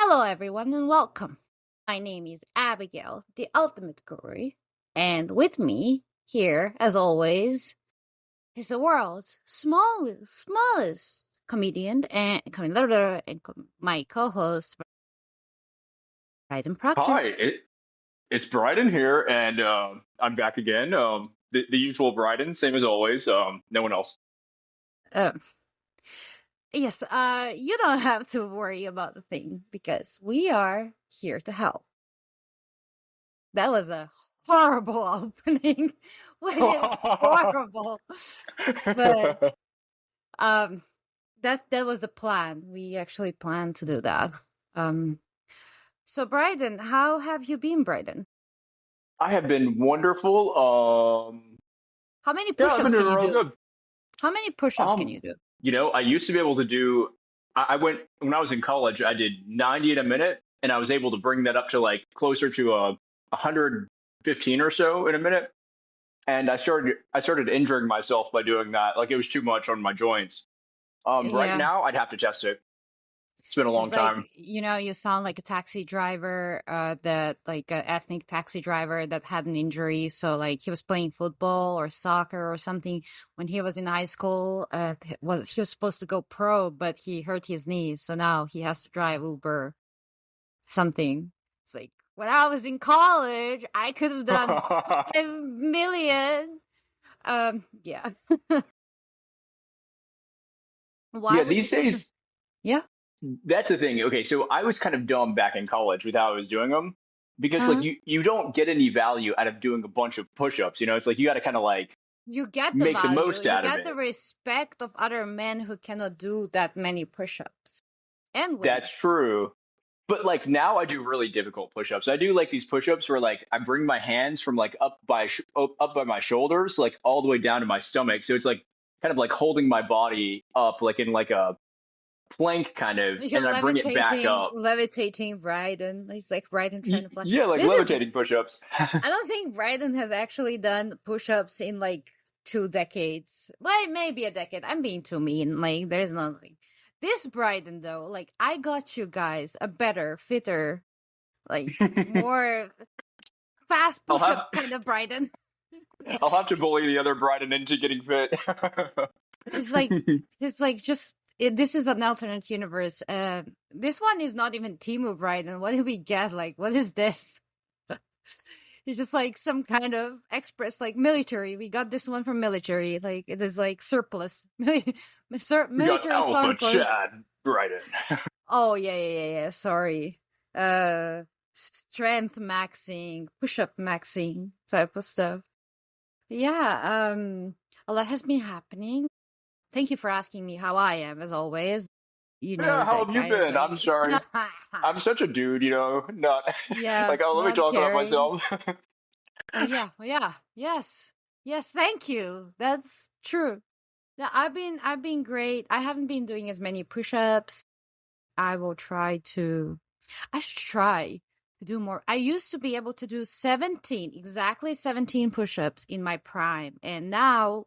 Hello, everyone, and welcome. My name is Abigail, the ultimate guru, and with me here, as always, is the world's smallest comedian and my co-host, Bryden Proctor. Hi, it's Bryden here, and I'm back again. The usual Bryden, same as always. No one else. Um, yes, you don't have to worry about the thing because we are here to help. That was a horrible opening. We did horrible. But that was the plan. We actually planned to do that. So Bryden, how have you been, Bryden? I have been wonderful. How many Yeah, I've been push-ups doing can you real do? good. How many push-ups can Um, you do? I used to be able to do. I went when I was in college. I did 90 in a minute, and I was able to bring that up to like closer to 115 or so in a minute. And I started injuring myself by doing that. Like it was too much on my joints. Right Yeah. now, I'd have to test it. It's been a long It's like, time. you sound like a taxi driver, that like an ethnic taxi driver that had an injury. So like he was playing football or soccer or something when he was in high school. He was supposed to go pro, but he hurt his knee. So now he has to drive Uber something. It's like when I was in college, I could have done 5 million. Yeah. Why Yeah, would you these choose? days, Yeah. that's the thing. Okay, so I was kind of dumb back in college with how I was doing them because like Uh-huh. you don't get any value out of doing a bunch of push-ups. It's like you got to kind of like You get the make the value. most You out of get the it. respect of other men who cannot do that many push-ups. And That's women. true. But like now I do really difficult push-ups. I do like these push-ups where like I bring my hands from like up by my shoulders like all the way down to my stomach. So it's like kind of like holding my body up like in like a plank kind of, You're and I bring it back up. levitating Bryden. He's like Bryden trying to fly. Yeah, like This is, levitating push-ups. I don't think Bryden has actually done push-ups in like 2 decades. Well, maybe a decade. I'm being too mean. Like, there's nothing. This Bryden, though, like, I got you guys a better, fitter, like, more fast I'll push-up have kind of Bryden. I'll have to bully the other Bryden into getting fit. It's like this is an alternate universe. This one is not even Timu Bryden. What did we get? Like, what is this? It's just like some kind of express, like military. We got this one from military. Like it is like surplus, We got military Alpha surplus. Chad Bryden. Oh yeah. Sorry. Strength maxing, push up maxing type of stuff. Yeah. A lot has been happening. Thank you for asking me how I am, as always. You know Yeah, how that, have you guys. been? I'm sorry. I'm such a dude, not Yeah, like, oh, let me not talk about caring. myself. Oh yeah, yes. Thank you. That's true. Yeah, I've been great. I haven't been doing as many push-ups. I will try to. I should try to do more. I used to be able to do 17, exactly 17 push-ups in my prime, and now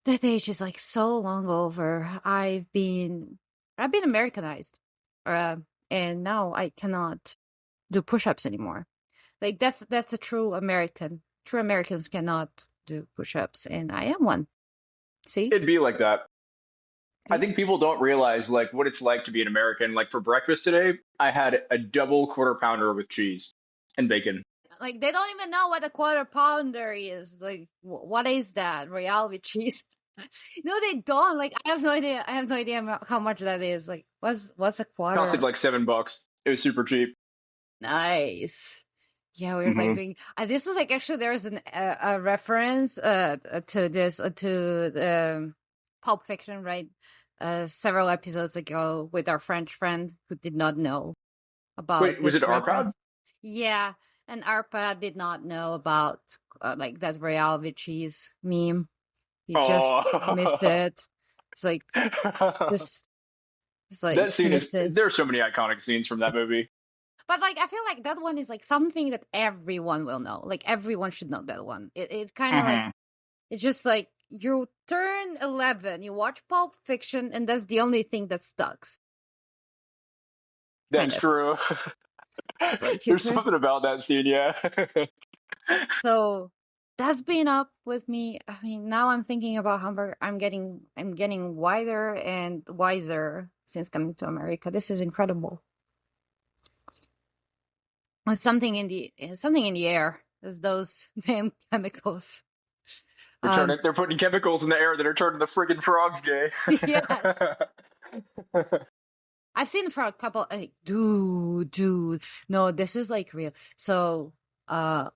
that age is like so long over. I've been Americanized, uh, and now I cannot do push-ups anymore. Like that's a true American. True Americans cannot do push-ups, and I am one. See, It'd be like that. I see, think people don't realize like what it's like to be an American. Like for breakfast today, I had a double quarter pounder with cheese and bacon. like they don't even know what a quarter pounder is. Like, what is that? Real with cheese? No, they don't. Like, I have no idea. I have no idea how much that is. Like, what's a Costed quarter? like $7. It was super cheap. Nice. Yeah, we were like Hmm. doing. This is like actually there's a reference to this Pulp Fiction, right? Several episodes ago with our French friend who did not know about Wait, was it this Arpad? reference. Yeah, and Arpa did not know about like that Real with cheese meme. He just missed Oh, it. It's like just it's that like scene is. missed it. There's so many iconic scenes from that movie. But like I feel like that one is like something that everyone will know. Like everyone should know that one. It kind of like Hmm. it's just like you turn 11, you watch Pulp Fiction, and that's the only thing that stuck. kind That's of. true. It's like you There's could. something about that scene, yeah. So that's been up with me. I mean, now I'm thinking about hamburger. I'm getting wider and wiser since coming to America. This is incredible. It's something in the air. Is those damn chemicals. Um, They're putting chemicals in the air that are turning the friggin' frogs gay. yes. I've seen it for a couple. Dude. No, this is like real. So, uh,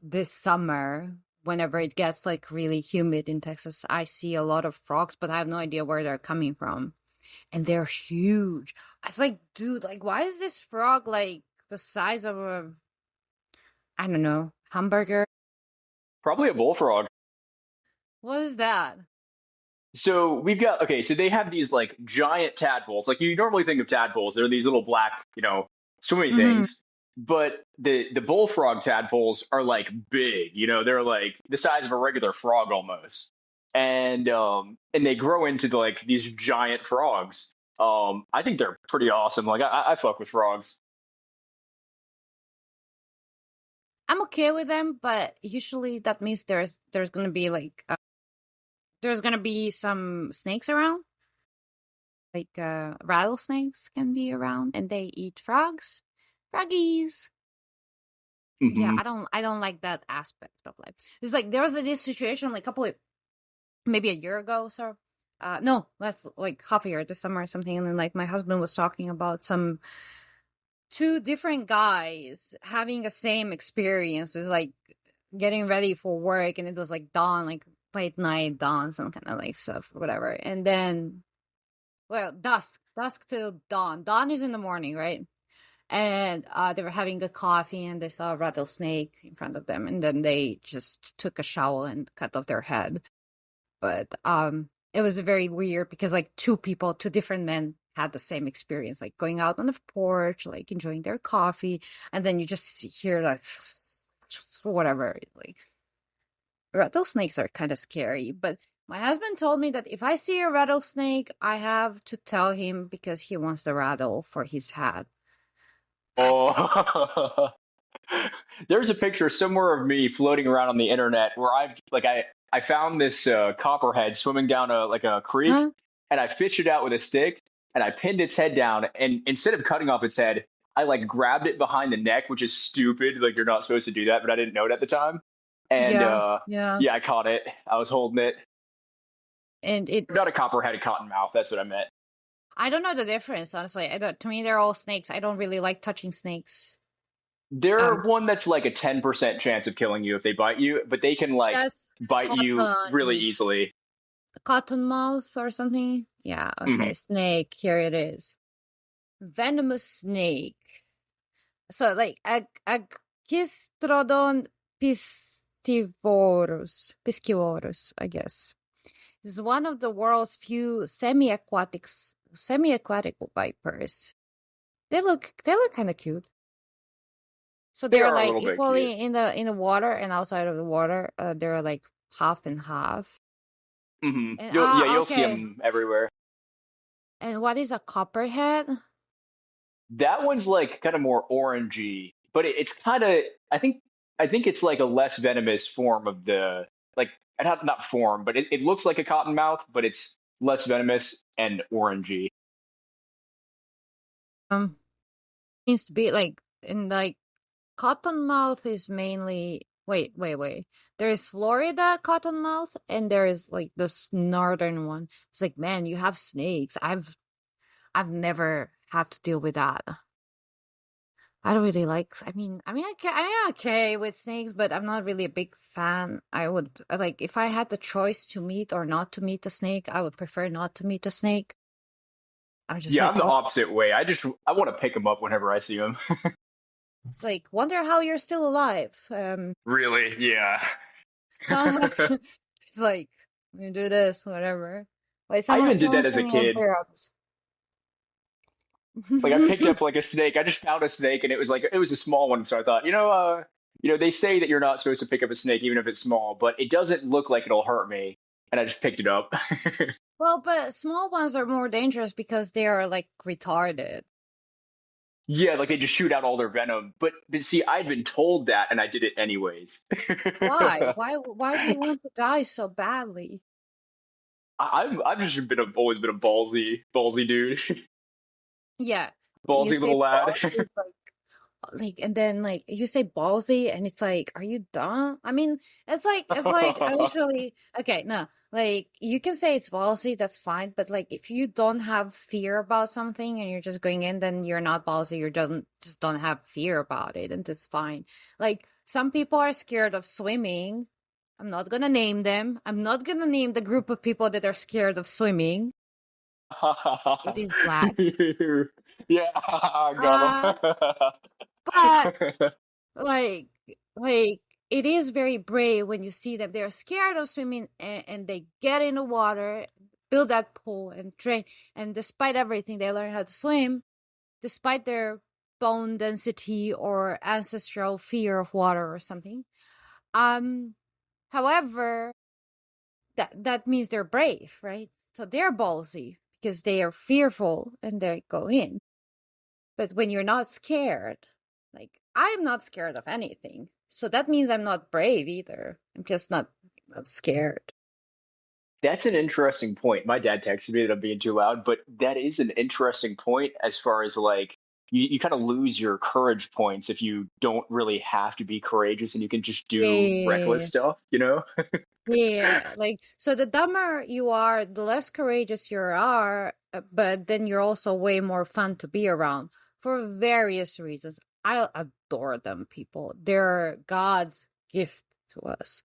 this summer, whenever it gets like really humid in Texas, I see a lot of frogs, but I have no idea where they're coming from, and they're huge. I was like, dude, like, why is this frog like the size of a, I don't know, hamburger? Probably a bullfrog. What is that? So we've got okay. So they have these like giant tadpoles. Like you normally think of tadpoles, they're these little black, swimming Hmm. things. But the bullfrog tadpoles are like big. They're like the size of a regular frog almost, and they grow into like these giant frogs. I think they're pretty awesome. Like I fuck with frogs. I'm okay with them, but usually that means there's gonna be like there's gonna be some snakes around, like rattlesnakes can be around, and they eat frogs, froggies. Yeah, Hmm. I don't like that aspect of life. It's like there was this situation like a couple of maybe a year ago, so no, less like half a year this summer or something, and then like my husband was talking about some two different guys having the same experience. It was like getting ready for work, and it was like dawn, like late night dawn, some kind of like stuff, whatever. And then, well, dusk till dawn. Dawn is in the morning, right? And they were having a coffee, and they saw a rattlesnake in front of them, and then they just took a shovel and cut off their head. But it was very weird because like two different men had the same experience, like going out on the porch, like enjoying their coffee, and then you just hear like whatever. Like rattlesnakes are kind of scary, but my husband told me that if I see a rattlesnake, I have to tell him because he wants the rattle for his hat. Oh, there's a picture somewhere of me floating around on the internet where I found this copperhead swimming down a creek, Huh? and I fished it out with a stick, and I pinned its head down, and instead of cutting off its head, I like grabbed it behind the neck, which is stupid. Like you're not supposed to do that, but I didn't know it at the time. And Yeah, yeah. yeah, I caught it. I was holding it. And it, Not a copperhead, a cottonmouth. That's what I meant. I don't know the difference, honestly. To me, they're all snakes. I don't really like touching snakes. They're Um, one that's like a 10% chance of killing you if they bite you, but they can like that's bite you really cotton, easily. cottonmouth or something. Yeah, Hmm. okay. Snake, here it is. Venomous snake. So, like, Agkistrodon piscivorus, I guess. Is one of the world's few semi-aquatic vipers. They look kind of cute. So They they're are a like little bit cute. equally in the water and outside of the water. They're like half and half. And You'll see okay. them everywhere. And what is a copperhead? That one's like kind of more orangey, but it's kind of I think it's like a less venomous form of the like not form, but it looks like a cottonmouth, but it's less venomous and orangey. Um, seems to be like in like cottonmouth is mainly wait. There is Florida cottonmouth and there is like this northern one. It's like, man, you have snakes. I've never had to deal with that. I don't really like. I'm okay with snakes, but I'm not really a big fan. I would like if I had the choice to meet or not to meet a snake, I would prefer not to meet a snake. I'm just Yeah, like, I'm the opposite way. I want to pick them up whenever I see them. it's like wonder how you're still alive. Really? Yeah. Someone has it's like you do this, whatever. Like I even did someone that as a told me as kid. their Like I picked up like a snake. I just found a snake and it was a small one, so I thought, they say that you're not supposed to pick up a snake even if it's small, but it doesn't look like it'll hurt me, and I just picked it up. Well, but small ones are more dangerous because they are like retarded. Yeah, like they just shoot out all their venom. But see, I'd been told that, and I did it anyways. Why? Why do you want to die so badly? I've just always been a ballsy dude, Yeah, you ballsy say little lad. ballsy, it's like, and then like you say ballsy, and it's like, are you dumb? I mean, it's like usually okay. No, like you can say it's ballsy, that's fine. But like if you don't have fear about something and you're just going in, then you're not ballsy. You just don't have fear about it, and that's fine. Like some people are scared of swimming. I'm not gonna name them. I'm not gonna name the group of people that are scared of swimming. It is black. Yeah, I Uh, got but him. like like it is very brave when you see them. They're scared of swimming, and they get in the water, build that pool and train, and despite everything they learn how to swim, despite their bone density or ancestral fear of water or something. um However, that means they're brave, right? So they're ballsy because they are fearful and they go in. But when you're not scared, like I'm not scared of anything. So that means I'm not brave either. I'm just not scared. That's an interesting point. My dad texted me that I'm being too loud, but that is an interesting point as far as like you kind of lose your courage points if you don't really have to be courageous and you can just do reckless Yeah. stuff, you know? Yeah, like so the dumber you are, the less courageous you are, but then you're also way more fun to be around for various reasons. I adore them people. They're God's gift to us.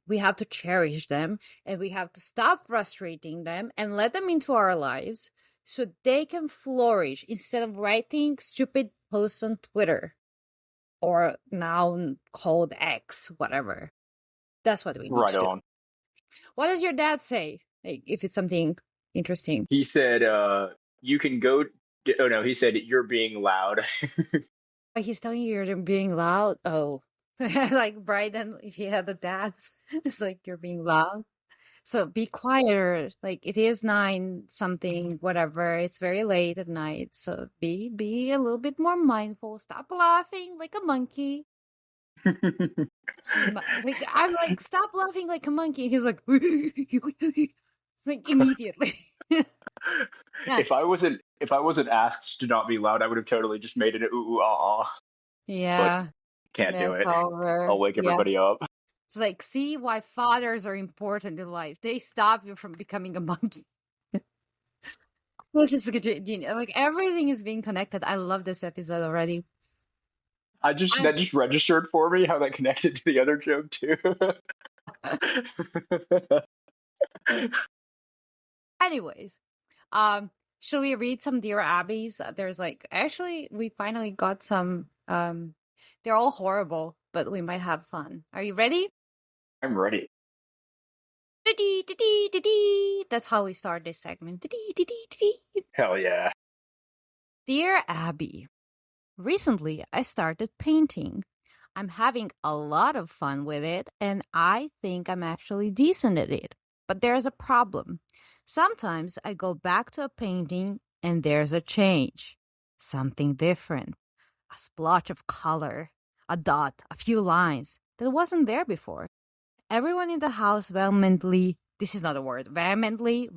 We have to cherish them, and we have to stop frustrating them and let them into our lives so they can flourish instead of writing stupid posts on Twitter or now called X, whatever. That's what we need Right to do. on. What does your dad say? Like, if it's something interesting. He said, you can go. Oh no, he said you're being loud. But he's telling you you're being loud. Oh, like Bryden, if he had a dad, it's like you're being loud. So be quieter. Like it is 9 something, whatever. It's very late at night. So be a little bit more mindful. Stop laughing like a monkey. Like I'm like, stop laughing like a monkey. And he's like, it's like immediately. Yeah, If I wasn't asked to not be loud, I would have totally just made it a ooh ooh ah ah. But yeah, can't do that's it. over. I'll wake Yeah. everybody up. It's like, see why fathers are important in life. They stop you from becoming a monkey. This is genius. Like everything is being connected. I love this episode already. I just I, that just registered for me how that connected to the other joke too. anyways, um, should we read some Dear Abbeys? There's like actually we finally got some. They're all horrible, but we might have fun. Are you ready? I'm ready. That's how we start this segment. Hell yeah. Dear Abby, recently I started painting. I'm having a lot of fun with it, and I think I'm actually decent at it. But there's a problem. Sometimes I go back to a painting and there's a change. Something different. A splotch of color, a dot, a few lines that wasn't there before. Everyone in the house vehemently, this is not a word, vehemently,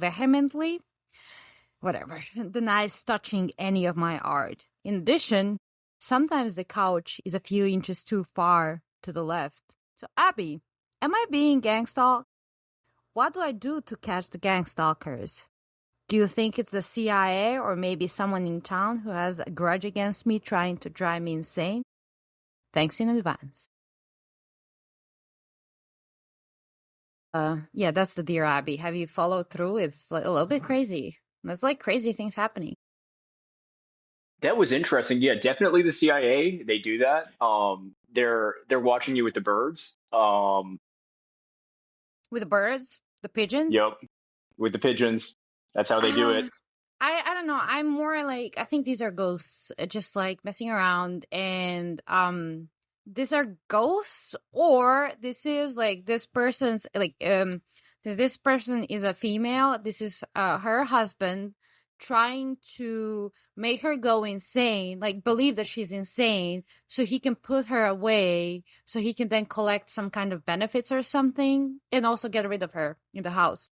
whatever, denies touching any of my art. In addition, sometimes the couch is a few inches too far to the left. So, Abby, am I being gangstalked? What do I do to catch the gangstalkers? Do you think it's the CIA or maybe someone in town who has a grudge against me trying to drive me insane? Thanks in advance. Yeah, that's the Dear Abby. Have you followed through? It's like a little bit crazy. There's like crazy things happening. That was interesting. Yeah, definitely the CIA. They do that. They're watching you with the birds. With the birds, the pigeons. Yep, with the pigeons. That's how they do Uh, it. I don't know. I'm more like, I think these are ghosts, just like messing around, and these are ghosts, or this is like this person's this person is a female. This is her husband trying to make her go insane, like believe that she's insane, so he can put her away, so he can then collect some kind of benefits or something, and also get rid of her in the house.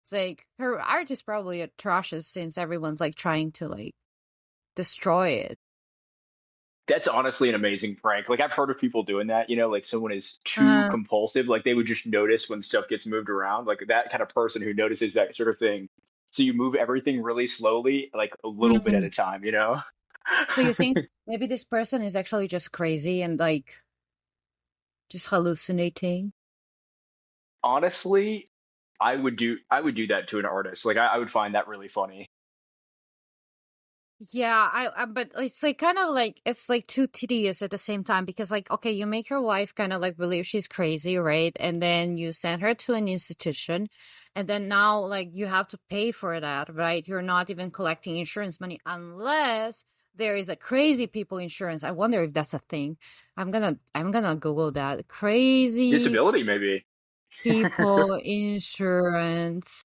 It's like her art is probably atrocious since everyone's like trying to like destroy it. That's honestly an amazing prank. Like I've heard of people doing that, like someone is too Uh, compulsive, like they would just notice when stuff gets moved around, like that kind of person who notices that sort of thing. So you move everything really slowly, like a little bit at mm. a time. So you think maybe this person is actually just crazy and like just hallucinating? Honestly, I would do that to an artist. Like I would find that really funny. Yeah, I but it's like kind of like it's like too tedious at the same time because like okay, you make your wife kind of like believe she's crazy, right? And then you send her to an institution, and then now like you have to pay for that, right? You're not even collecting insurance money unless there is a crazy people insurance. I wonder if that's a thing. I'm gonna Google that. Crazy Disability, maybe. people insurance.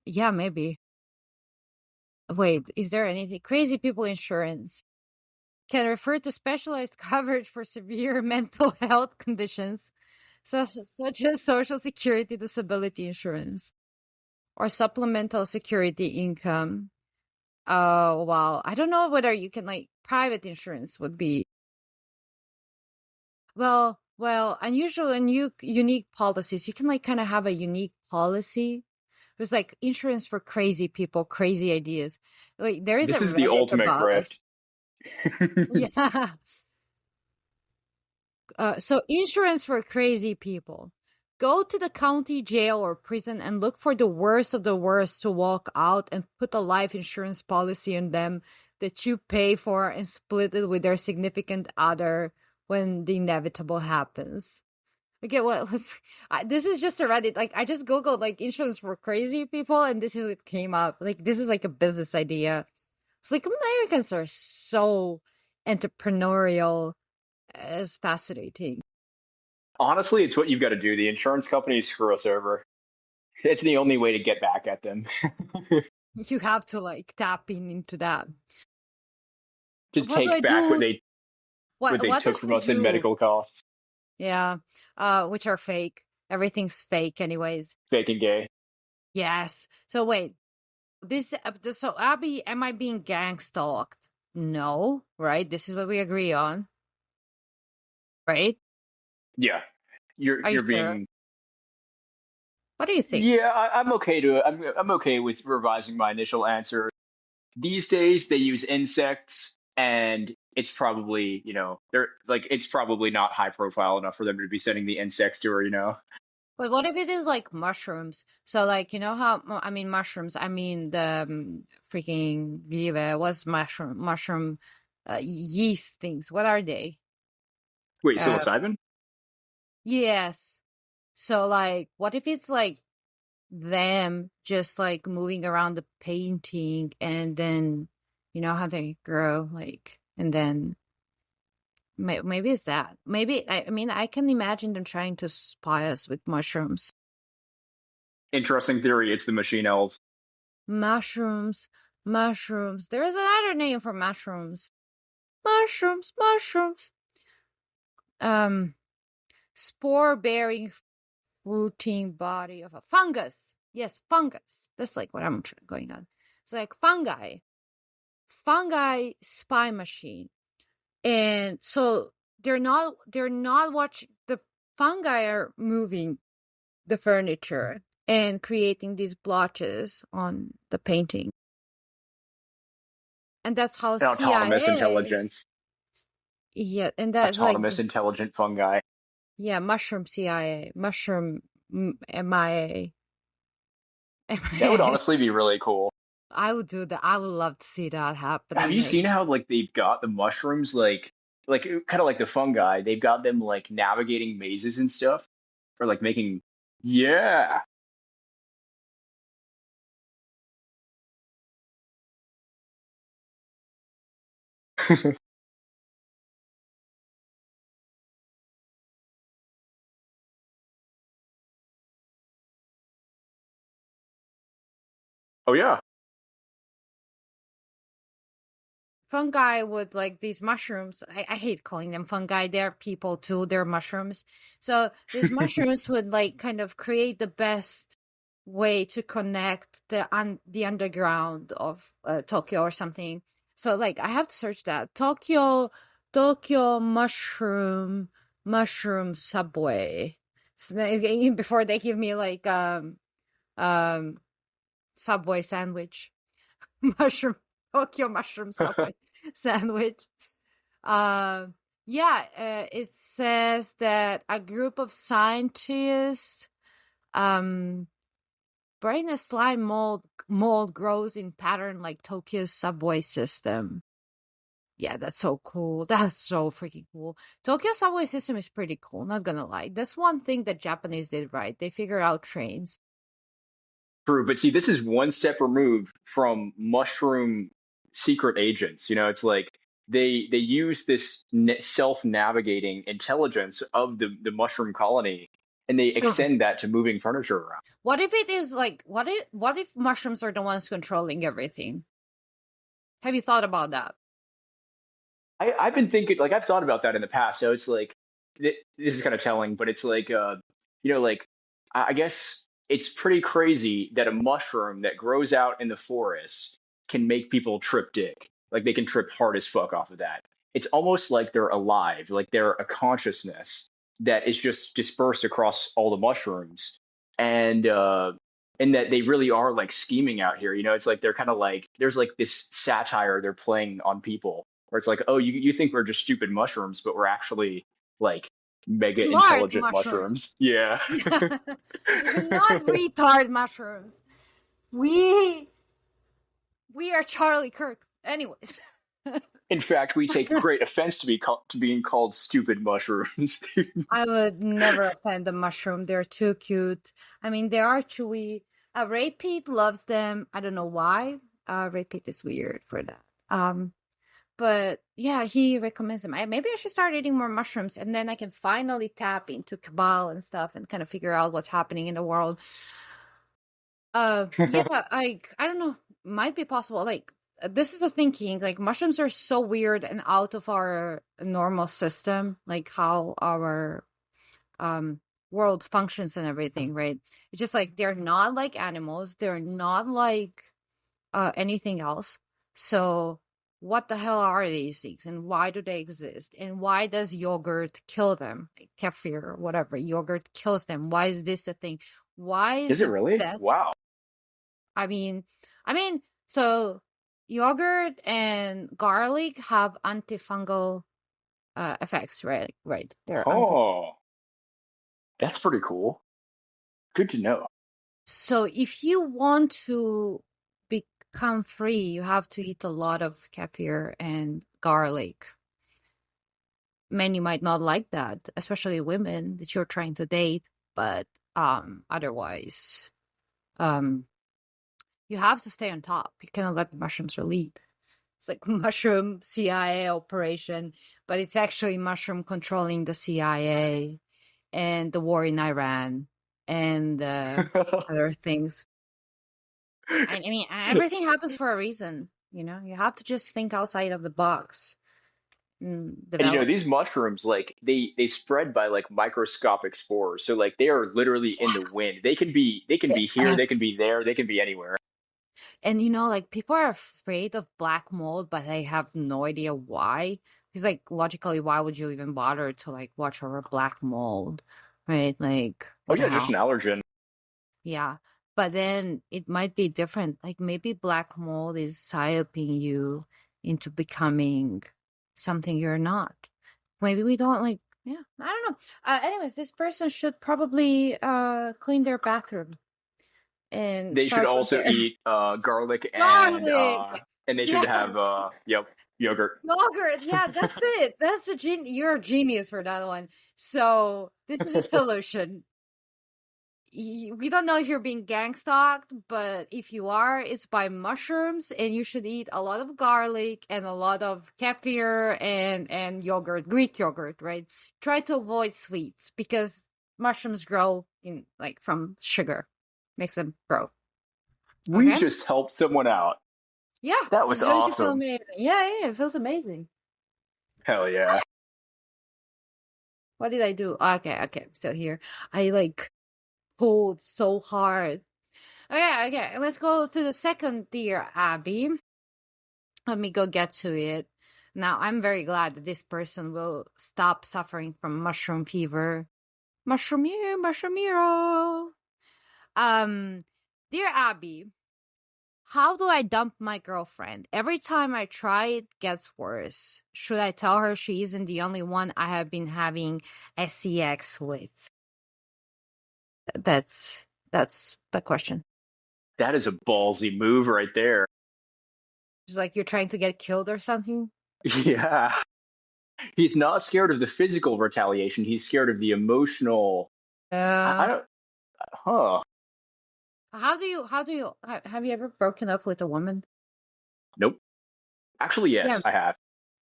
Yeah, maybe. Wait, is there anything crazy people insurance? Can refer to specialized coverage for severe mental health conditions, such as Social Security disability insurance or supplemental security income. Oh, wow. I don't know whether you can, like, private insurance would be, unusual and unique policies. You can, like, kind of have a unique policy. There's, like, insurance for crazy people, crazy ideas. Like, there is a This is the Reddit ultimate about grift. this. Yeah. So insurance for crazy people. Go to the county jail or prison and look for the worst of the worst to walk out and put a life insurance policy on them that you pay for and split it with their significant other when the inevitable happens. Okay, this is just a Reddit. Like, I just Googled like insurance for crazy people, and this is what came up. Like, this is like a business idea. It's like Americans are so entrepreneurial. It's fascinating. Honestly, it's what you've got to do. The insurance companies screw us over. It's the only way to get back at them. You have to like tap into that. To What do I take back what do? they What took does from she us in do? medical costs. Yeah, which are fake. Everything's fake, anyways. Fake and gay. Yes. So wait, so Abby, am I being gang stalked? No, right? This is what we agree on, right? Yeah. You're Are you you're sure? being What do you think? Yeah, I'm okay to I'm okay with revising my initial answer. These days they use insects and it's probably, they're like it's probably not high profile enough for them to be sending the insects to her. But what if it is like mushrooms? So like you know how I mean mushrooms. I mean the freaking what's mushroom yeast things. What are they? Wait, Uh, psilocybin? yes. So like, what if it's like them just like moving around the painting and then you know how they grow like and then maybe it's that. Maybe I mean I can imagine them trying to spy us with mushrooms. Interesting theory. It's the machine elves. Mushrooms, mushrooms. There is another name for mushrooms. Mushrooms, mushrooms. Um, spore-bearing fruiting body of a fungus. Yes, fungus. That's like what I'm going on. It's like fungi spy machine, and so they're not watching the fungi are moving the furniture and creating these blotches on the painting, and that's how An autonomous CIA. intelligence. Yeah, and that's like Autonomous intelligent fungi. yeah, mushroom CIA, mushroom MIA. That would MIA. honestly be really cool. I would do that. I would love to see that Have happening. you Like, seen how like they've got the mushrooms like kind of like the fungi, they've got them like navigating mazes and stuff or like making yeah. Oh yeah. fungi with like these mushrooms. I hate calling them fungi. They're people too. They're mushrooms. So these mushrooms would like kind of create the best way to connect the underground of Tokyo or something. So like I have to search that Tokyo mushroom subway. So before they give me like um Subway sandwich, mushroom Tokyo mushroom Subway sandwich. Uh, yeah, it says that a group of scientists, um, brain a slime mold grows in pattern like Tokyo's subway system. Yeah, that's so cool. That's so freaking cool. Tokyo subway system is pretty cool, not gonna lie. That's one thing that Japanese did right. They figured out trains. True, but see, this is one step removed from mushroom secret agents. You know, it's like they use this self-navigating intelligence of the mushroom colony, and they extend that to moving furniture around. What if it is like what if mushrooms are the ones controlling everything? Have you thought about that? I've been thinking, like, I've thought about that in the past. So it's like, this is kind of telling, but it's like, like, I guess it's pretty crazy that a mushroom that grows out in the forest can make people trip dick. Like, they can trip hard as fuck off of that. It's almost like they're alive, like they're a consciousness that is just dispersed across all the mushrooms. And that they really are like scheming out here. You know, it's like they're kind of like, there's like this satire they're playing on people where it's like, oh, you think we're just stupid mushrooms, but we're actually like mega Smart intelligent mushrooms. mushrooms. Yeah. We're not retard mushrooms. We we are Charlie Kirk. Anyways. In fact, we take great offense to being called stupid mushrooms. I would never offend a mushroom. They're too cute. I mean, they are chewy. Ray Pete loves them. I don't know why. Ray Pete is weird for that. But yeah, he recommends them. Maybe I should start eating more mushrooms, and then I can finally tap into Cabal and stuff, and kind of figure out what's happening in the world. Yeah, I don't know. Might be possible. Like this is the thinking. Like mushrooms are so weird and out of our normal system, like how our world functions and everything, right? It's just like they're not like animals. They're not like anything else. So what the hell are these things and why do they exist? And why does yogurt kill them? Like kefir or whatever, yogurt kills them. Why is this a thing? Why is Is it the really? best? Wow. I mean, so yogurt and garlic have antifungal effects, right? Right. They're anti. Oh, that's pretty cool. Good to know. So if you want to become free, you have to eat a lot of kefir and garlic. Many might not like that, especially women that you're trying to date, but otherwise, um you have to stay on top. You cannot let the mushrooms lead. It's like mushroom CIA operation, but it's actually mushroom controlling the CIA and the war in Iran and other things. I mean, everything happens for a reason. You know, you have to just think outside of the box and And you know, develop. these mushrooms, like they spread by like microscopic spores. So like they are literally in the wind. They can be here, they can be there, they can be anywhere. And you know, like people are afraid of black mold, but they have no idea why. Because like logically, why would you even bother to like watch over black mold, right? Like Oh what the yeah, just hell? an allergen. Yeah. But then it might be different. Like maybe black mold is psyoping you into becoming something you're not. Maybe we don't like, yeah, I don't know. Anyways, this person should probably clean their bathroom and They should start from also there. eat garlic Garlic. and they should Yes. have yep, yogurt. Yogurt. Yeah, that's it. That's a you're a genius for that one. So this is a solution. We don't know if you're being gang stalked, but if you are, it's by mushrooms, and you should eat a lot of garlic and a lot of kefir and yogurt, Greek yogurt, right? Try to avoid sweets because mushrooms grow in like from sugar, makes them grow. We Okay? just helped someone out. Yeah, That was it's going to feel awesome. amazing. Yeah, yeah, it feels amazing. Hell yeah. What did I do? Okay, okay, I'm still here. I like pulled so hard. Okay, okay, let's go to the second Dear Abby. Let me go get to it. Now, I'm very glad that this person will stop suffering from mushroom fever. Mushroom here, mushroom here. Um, Dear Abby, how do I dump my girlfriend? Every time I try, it gets worse. Should I tell her she isn't the only one I have been having sex with? That's the question. That is a ballsy move right there. It's like you're trying to get killed or something. Yeah. He's not scared of the physical retaliation. He's scared of the emotional. I Uh, don't, huh. have you ever broken up with a woman? Nope. Actually, Yeah, yes, I have.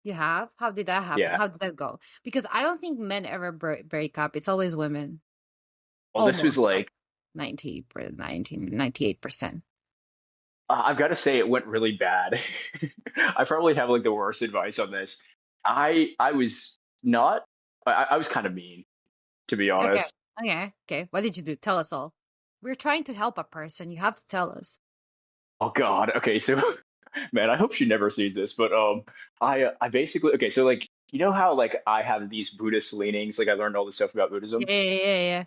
you have. How did that happen? Yeah. How did that go? Because I don't think men ever break up. It's always women. Well, this was Almost like like, 98%. I've got to say it went really bad. I probably have like the worst advice on this. I was not, I was kind of mean, to be Okay. honest. Okay. Okay. What did you do? Tell us all. We're trying to help a person. You have to tell us. Oh God. Okay, so man, I hope she never sees this, but I basically okay, so like you know how like I have these Buddhist leanings, like I learned all this stuff about Yeah, Buddhism. yeah, yeah, yeah.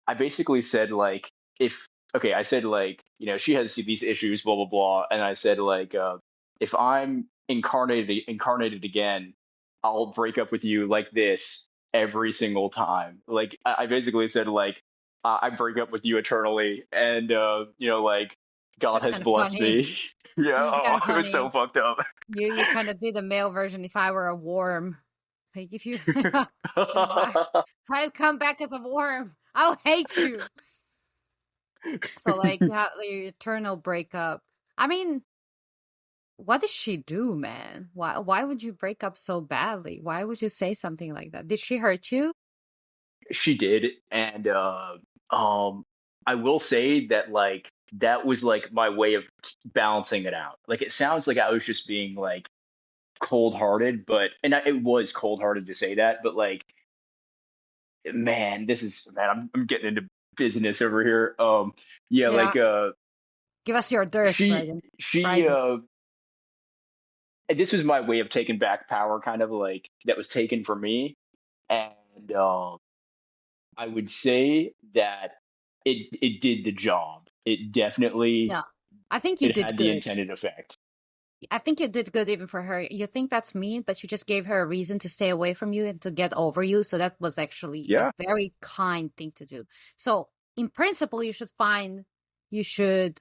I basically said like if okay, I said like you know she has these issues, blah blah blah, and I said like if I'm incarnated again, I'll break up with you like this every single time. Like I basically said like I break up with you eternally, and you know like God That's has kind of blessed funny. me. Yeah, This is kind oh, of it was so funny. fucked up. You kind of did a male version. If I were a worm, like if you, if I come back as a worm, I'll hate you. So like you have like, your eternal breakup. I mean, what did she do, man? Why would you break up so badly? Why would you say something like that? Did she hurt you? She did, and I will say that like that was like my way of balancing it out. Like it sounds like I was just being like cold-hearted, but it was cold-hearted to say that, but like man, this is man, I'm getting into business over here. Yeah, Yeah. like Give us your dirt, she Bryden. she Bryden. this was my way of taking back power, kind of like that was taken from me, and I would say that it did the job. It definitely Yeah. I think you it did had the good. intended effect. I think you did good even for her. You think that's mean, but you just gave her a reason to stay away from you and to get over you. So that was actually a Yeah. very kind thing to do. So in principle, you should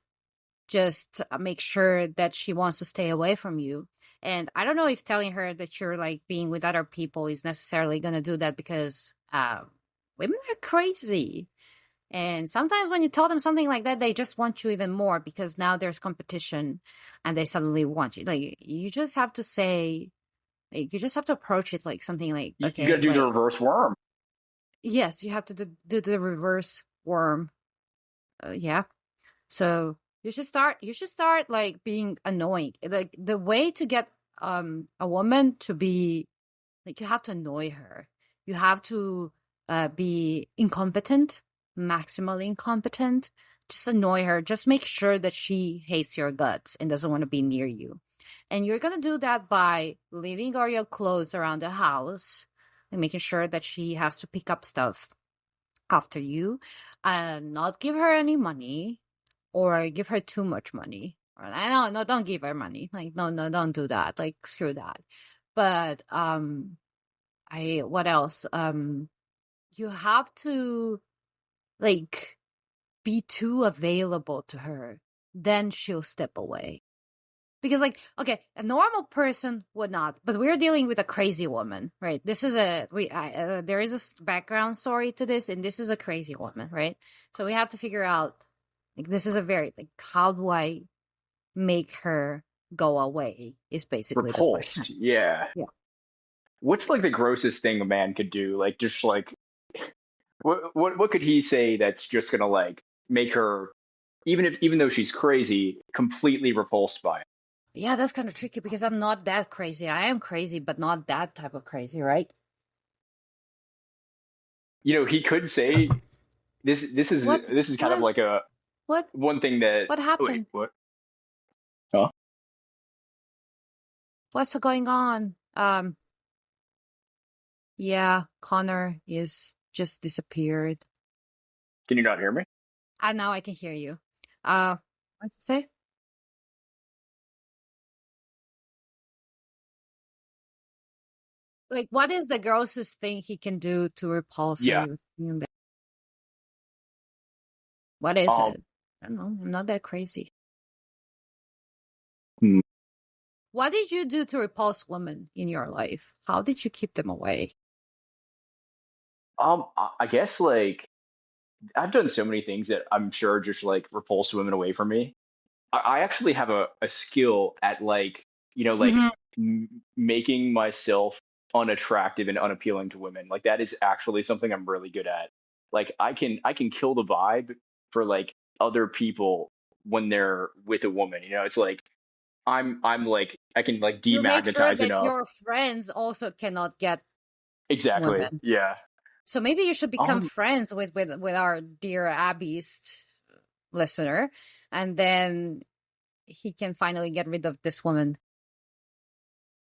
just make sure that she wants to stay away from you. And I don't know if telling her that you're like being with other people is necessarily going to do that because women are crazy. And sometimes when you tell them something like that, they just want you even more because now there's competition and they suddenly want you. Like, you just have to say, like, you just have to approach it like something like, You got to okay, do the like, reverse worm. yes, you have to do the reverse worm. Yeah. So you should start like being annoying. Like, the way to get a woman to be like, you have to annoy her. You have to be incompetent, maximally incompetent. Just annoy her. Just make sure that she hates your guts and doesn't want to be near you. And you're going to do that by leaving all your clothes around the house and making sure that she has to pick up stuff after you and not give her any money or give her too much money. Or, no, don't give her money. Like, no, don't do that. Like, screw that. But I what else? You have to like be too available to her. Then she'll step away. Because like, okay, a normal person would not, but we're dealing with a crazy woman, right? This is there is a background story to this, and this is a crazy woman, right? So we have to figure out, like, this is a very like, how do I make her go away? Is basically the question. Repulsed. Yeah. Yeah. What's like the grossest thing a man could do? Like just like what could he say that's just gonna like make her even though she's crazy, completely repulsed by it? Yeah, that's kind of tricky because I'm not that crazy. I am crazy, but not that type of crazy, right? He could say this. This is What? this is kind of What? like a What? one thing that. What Oh, wait, happened? what? Huh? What's going on? Yeah, Connor is just disappeared. Can you not hear me? And now I can hear you. What you say? Like, what is the grossest thing he can do to repulse her? Yeah. You were saying that. What is Um. it? I don't know. I'm not that crazy. hmm, What did you do to repulse women in your life? How did you keep them away? I guess like I've done so many things that I'm sure just like repulse women away from me. I actually have a skill at like like Hmm. making myself unattractive and unappealing to women. Like that is actually something I'm really good at. Like I can kill the vibe for like other people when they're with a woman. It's like I'm like I can like You make sure demagnetize that enough. your friends also cannot get Exactly. women. Yeah. So maybe you should become Um. friends with our dear Abby's listener, and then he can finally get rid of this woman.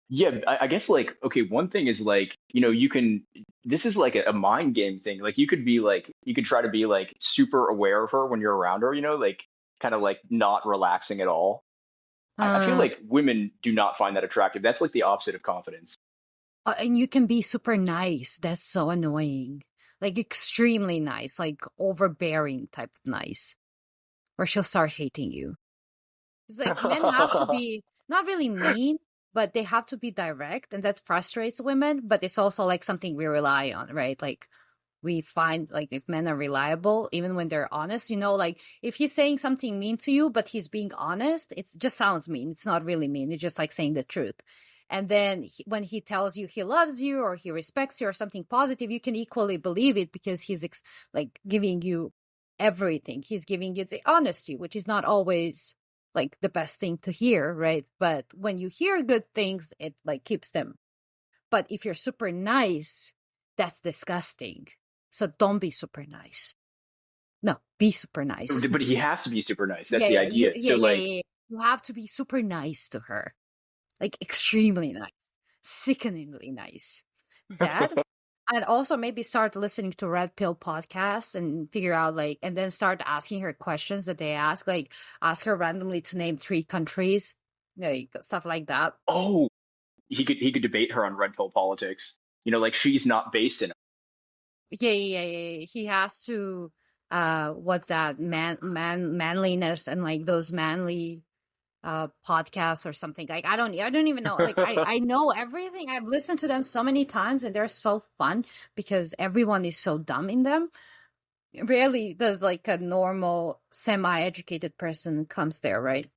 Yeah, I guess like okay, one thing is like, you can this is like a mind game thing. Like you could try to be like super aware of her when you're around her, like kind of like not relaxing at all. I feel Uh, like women do not find that attractive. That's like the opposite of confidence. and you can be super nice. That's so annoying. Like extremely nice, like overbearing type of nice, where she'll start hating you. It's like men have to be not really mean, but they have to be direct, and that frustrates women. But it's also like something we rely on, right? Like we find like if men are reliable, even when they're honest, like if he's saying something mean to you, but he's being honest, it just sounds mean. It's not really mean. It's just like saying the truth. And then when he tells you he loves you or he respects you or something positive, you can equally believe it because he's like giving you everything. He's giving you the honesty, which is not always like the best thing to hear, right? But when you hear good things, it like keeps them. But if you're super nice, that's disgusting. So don't be super nice. No, be super nice. But he has to be super nice. That's Yeah, the yeah, idea. yeah, So yeah, like, yeah. You have to be super nice to her, like extremely nice, sickeningly nice. That, and also maybe start listening to Red Pill podcasts and figure out like, and then start asking her questions that they ask, like ask her randomly to name 3 countries, like stuff like that. oh, he could debate her on red pill politics. Like she's not based in. Yeah, yeah, yeah, yeah. He has to what's that manliness and like those manly podcasts or something. Like I don't even know. Like I know everything. I've listened to them so many times and they're so fun because everyone is so dumb in them. Rarely does like a normal semi-educated person comes there, right?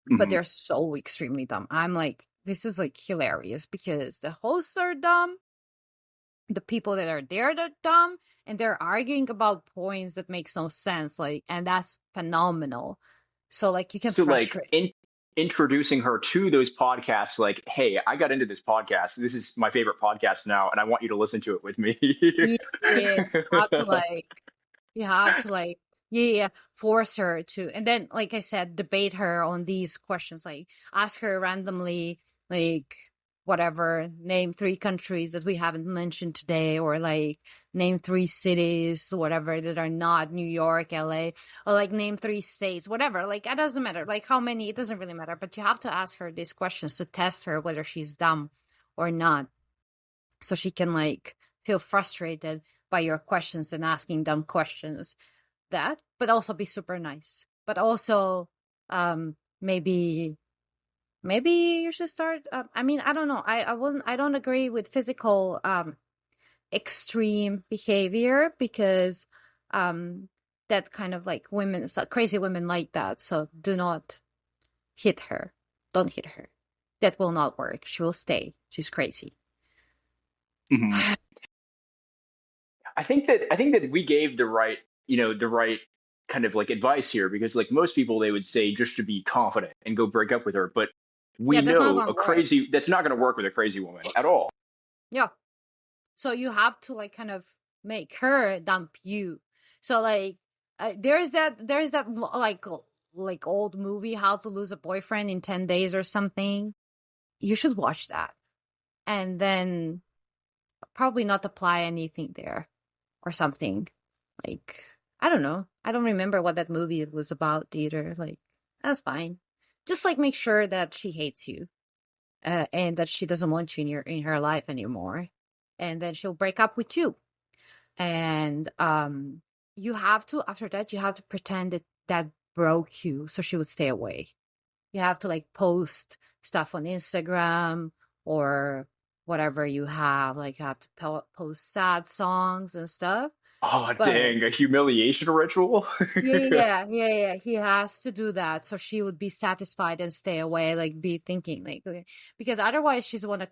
But Mhm. they're so extremely dumb. I'm like, this is like hilarious because the hosts are dumb, the people that are there they're dumb, and they're arguing about points that makes no sense, like, and that's phenomenal. So like you can So like frustrate. introducing her to those podcasts, like, hey, I got into this podcast. This is my favorite podcast now, and I want you to listen to it with me. Yeah, you have to like you have to like yeah, yeah, force her to, and then like I said, debate her on these questions, like ask her randomly, like whatever, name 3 countries that we haven't mentioned today, or like name 3 cities, whatever, that are not New York, LA, or like name 3 states, whatever. Like it doesn't matter, like how many, it doesn't really matter, but you have to ask her these questions to test her whether she's dumb or not, so she can like feel frustrated by your questions and asking dumb questions. That, but also be super nice, but also maybe you should start I mean, I don't know, I don't agree with physical extreme behavior because um that kind of like women, so crazy women like that, so do not hit her, don't hit her, that will not work, she will stay, she's crazy. Mhm. I think that we gave the right kind of like advice here because like most people they would say just to be confident and go break up with her, but We Yeah, that's not know gonna a work. crazy that's not going to work with a crazy woman at all. Yeah. So you have to like kind of make her dump you. So like like old movie How to Lose a Boyfriend in 10 Days or something. You should watch that. And then probably not apply anything there or something. Like I don't know. I don't remember what that movie was about either. Like that's fine. Just like make sure that she hates you. And that she doesn't want you in her life anymore, and then she'll break up with you. And you have to, after that, you have to pretend that that broke you, so she would stay away. You have to like post stuff on Instagram or whatever you have. Like you have to post sad songs and stuff. Oh, But dang, a humiliation ritual? yeah. He has to do that so she would be satisfied and stay away, like be thinking like okay. Because otherwise she's gonna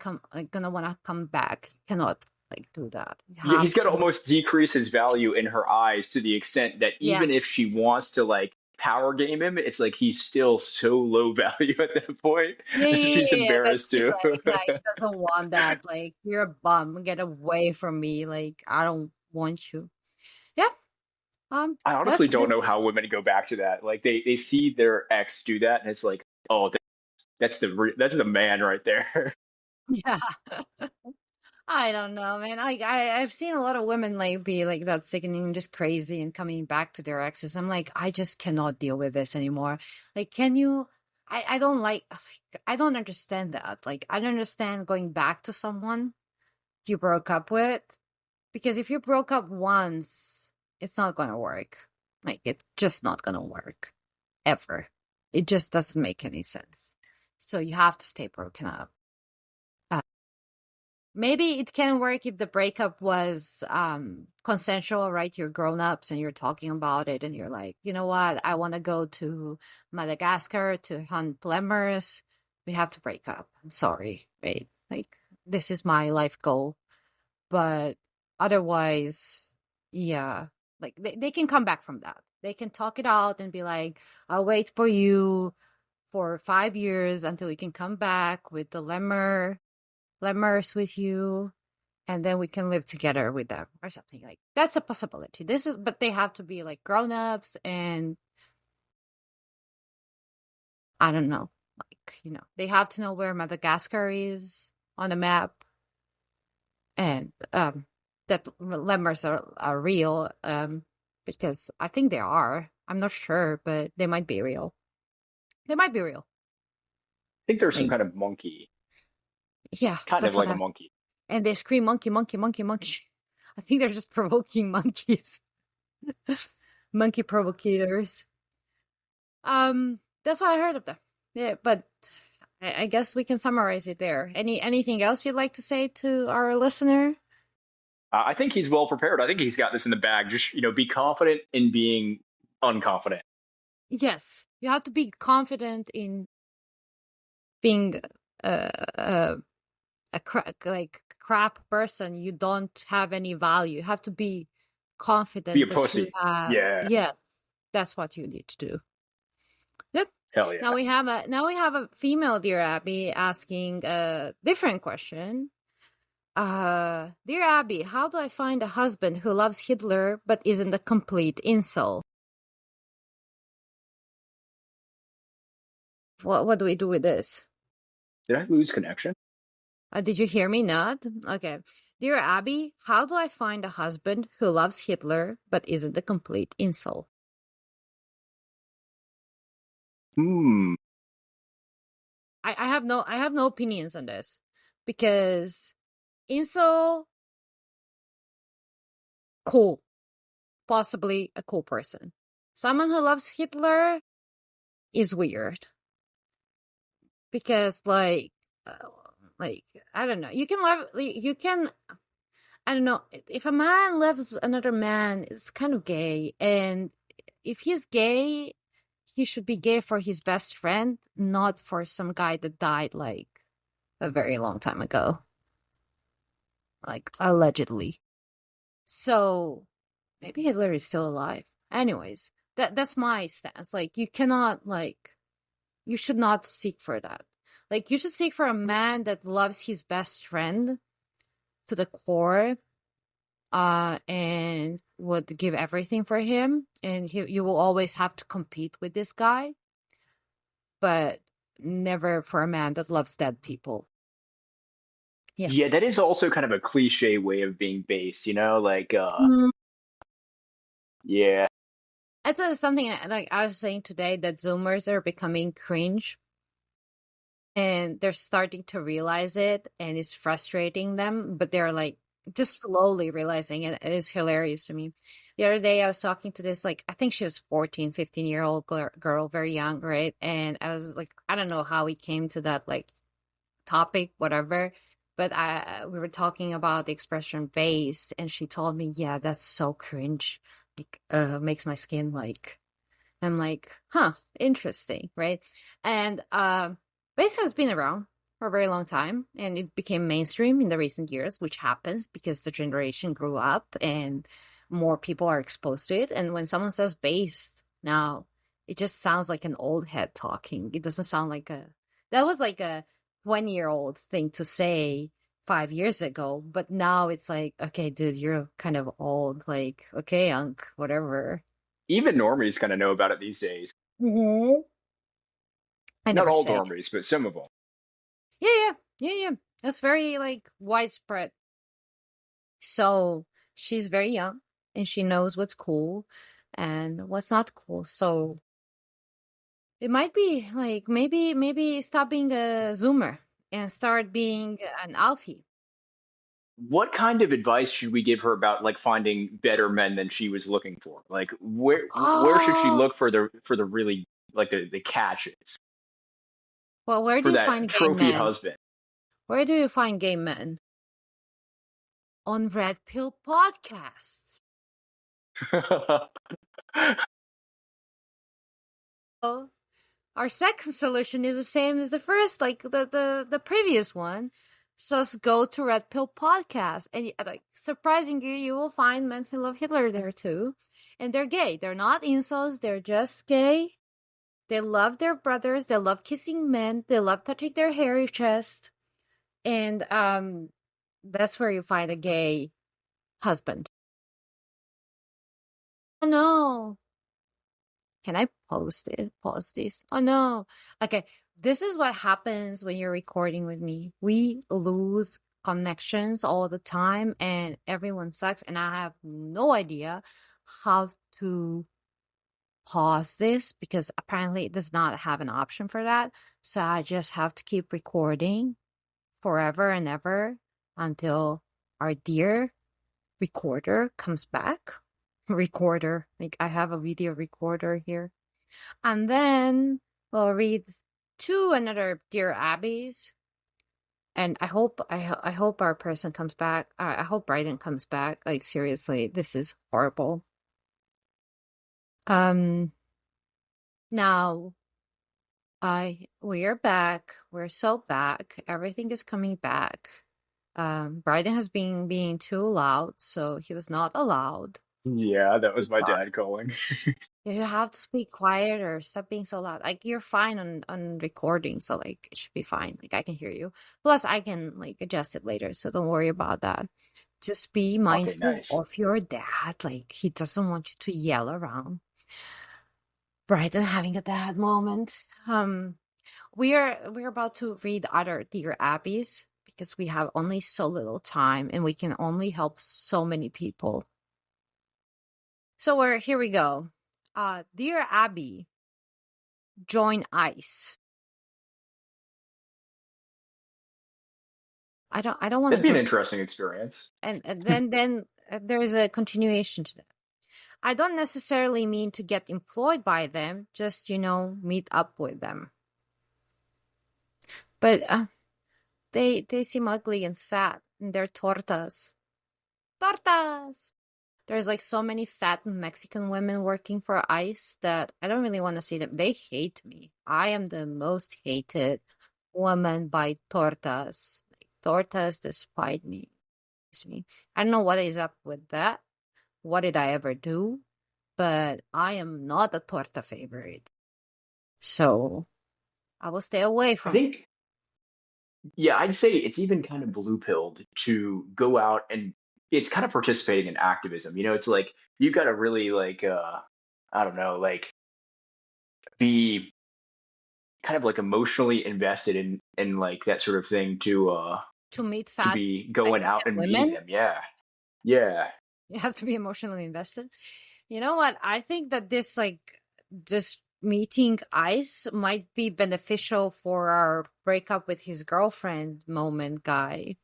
wanna come back. You cannot like do that. You Yeah, he's have got to to. almost decrease his value in her eyes to the extent that even if Yes. she wants to like power game him, it's like he's still so low value at that point. She's That embarrassed he's too. like, yeah, he doesn't want that. Like, you're a bum. Get away from me. Like, I don't want you. Yeah. I honestly That's don't the know how women go back to that. Like they see their ex do that, and it's like, oh, that's the man right there. yeah. I don't know, man. Like I've seen a lot of women like be like that sickening and just crazy and coming back to their exes. I'm like, I just cannot deal with this anymore. Like, can you I don't I don't understand that. Like I don't understand going back to someone you broke up with. Because if you broke up once, it's not gonna work. Like it's just not gonna work. Ever. It just doesn't make any sense. So you have to stay broken up. Uh, Maybe it can work if the breakup was consensual, right? You're grown ups and you're talking about it and you're like, you know what, I wanna go to Madagascar to hunt lemurs. We have to break up. I'm sorry, right? Like this is my life goal. But otherwise, yeah, like they can come back from that. They can talk it out and be like, I'll wait for you for 5 years until we can come back with the lemurs with you, and then we can live together with them or something. Like that's a possibility. This is, but they have to be like grown-ups, and I don't know, like, they have to know where Madagascar is on the map, and that lemurs are real, because I think they are. I'm not sure, but they might be real. They might be real. I think there's some Like, kind of monkey, yeah, kind of that's what like a I. monkey. And they scream monkey, monkey, monkey, monkey. I think they're just provoking monkeys. Monkey provocators. That's what I heard of them. Yeah, but I guess we can summarize it there. Anything else you'd like to say to our listener? I think he's well prepared. I think he's got this in the bag. Just be confident in being unconfident. Yes, you have to be confident in being a like crap person. You don't have any value. You have to be Be a confident that you pussy. have. Yeah, Yes, that's what you need to do. Yep. hell yeah. Now we have a female Dear Abby asking a different question. Dear Abby, how do I find a husband who loves Hitler but isn't a complete incel? What do we do with this? Did I lose connection? Did you hear me not? Okay. Dear Abby, how do I find a husband who loves Hitler but isn't a complete incel? Hmm. I have no opinions on this because incel, cool, possibly a cool person. Someone who loves Hitler is weird because uh, like I don't know. You can I don't know, if a man loves another man, it's kind of gay, and if he's gay, he should be gay for his best friend, not for some guy that died like a very long time ago, like allegedly. So maybe Hitler is still alive. Anyways, that's my stance. Like you cannot, like, you should not seek for that. Like you should seek for a man that loves his best friend to the core, and would give everything for him, and you will always have to compete with this guy, but never for a man that loves dead people. Yeah. Yeah, that is also kind of a cliche way of being based, like Mm. yeah. It's something like I was saying today, that Zoomers are becoming cringe, and they're starting to realize it, and it's frustrating them, but they're like just slowly realizing it. It is hilarious to me. The other day I was talking to this, like, I think she was 14, 15-year old girl, very young, right? And I was like, I don't know how we came to that, like, topic, whatever, but we were talking about the expression based, and she told me, yeah, that's so cringe, like, makes my skin like, I'm like, huh, interesting, right? And bass has been around for a very long time, and it became mainstream in the recent years, which happens because the generation grew up and more people are exposed to it. And when someone says bass now, it just sounds like an old head talking. It doesn't sound like that was like a 20-year-old thing to say 5 years ago, but now it's like, okay, dude, you're kind of old. Like, okay, Unc, whatever. Even normies kind of know about it these days. Mhm. I Not never all say. normies, but some of them. Yeah, yeah, yeah, yeah. It's very like widespread. So she's very young and she knows what's cool and what's not cool. So it might be like, maybe stop being a Zoomer and start being an Alfie. What kind of advice should we give her about like finding better men than she was looking for? Like where should she Oh, look for the really like the catches well, where do for you that find gay trophy men? husband? Where do you find gay men? On Red Pill podcasts. Oh. Our second solution is the same as the first, like the previous one. Just go to Red Pill Podcast, and like surprisingly, you will find men who love Hitler there too, and they're gay. They're not incels. They're just gay. They love their brothers. They love kissing men. They love touching their hairy chest, and that's where you find a gay husband. Oh no! Can I post it? Pause this. Oh no. Okay. This is what happens when you're recording with me. We lose connections all the time and everyone sucks. And I have no idea how to pause this because apparently it does not have an option for that. So I just have to keep recording forever and ever until our dear recorder comes back. Recorder. Like I have a video recorder here. And then we'll read to another Dear Abbeys. And I hope our person comes back. I hope Bryden comes back. Like seriously, this is horrible. Um Now we are back. We're so back. Everything is coming back. Bryden has been being too loud, so he was not allowed Yeah, that to was my talk. dad calling. You have to speak quiet or stop being so loud. Like you're fine on recording, so like it should be fine. Like I can hear you. Plus I can like adjust it later, so don't worry about that. Just be Okay, mindful nice. of your dad. Like he doesn't want you to yell around. Bryden having a dad moment. We're about to read other Dear Abbeys because we have only so little time and we can only help so many people. So we're here we go. Dear Abby, join ICE. I don't want to That'd be an join. interesting experience. And then there's a continuation to that. I don't necessarily mean to get employed by them, just meet up with them. But they seem ugly and fat, and they're tortas. Tortas. There's like so many fat Mexican women working for ICE that I don't really want to see them. They hate me. I am the most hated woman by tortas. Like, tortas despite me. I don't know what is up with that. What did I ever do? But I am not a torta favorite. So I will stay away I from. think. Yeah, I'd say it's even kind of blue pilled to go out and it's kind of participating in activism. You know, it's like you got to really like I don't know, like be kind of like emotionally invested in like that sort of thing To meet to fat be going Mexican out and meeting women, them. Yeah. Yeah. you have to be emotionally invested. You know what? I think that this like just meeting Ice might be beneficial for our breakup with his girlfriend moment guy.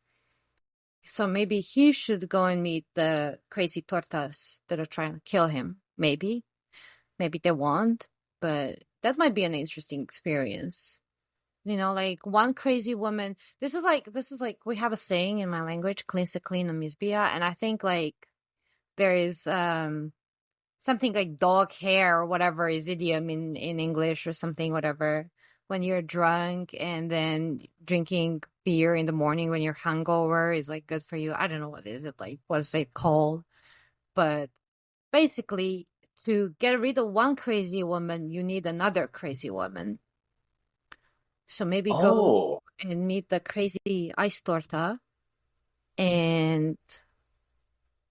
So maybe he should go and meet the crazy tortas that are trying to kill him. Maybe. Maybe they won't, but that might be an interesting experience. You know, like one crazy woman. This is like we have a saying in my language, clean se clean misbia, and I think like there is something like dog hair or whatever is idiom in English or something, whatever. When you're drunk and then drinking beer in the morning when you're hungover is like good for you. I don't know what is it like, what's it called? But basically, to get rid of one crazy woman, you need another crazy woman. So maybe go Oh, and meet the crazy ice torta and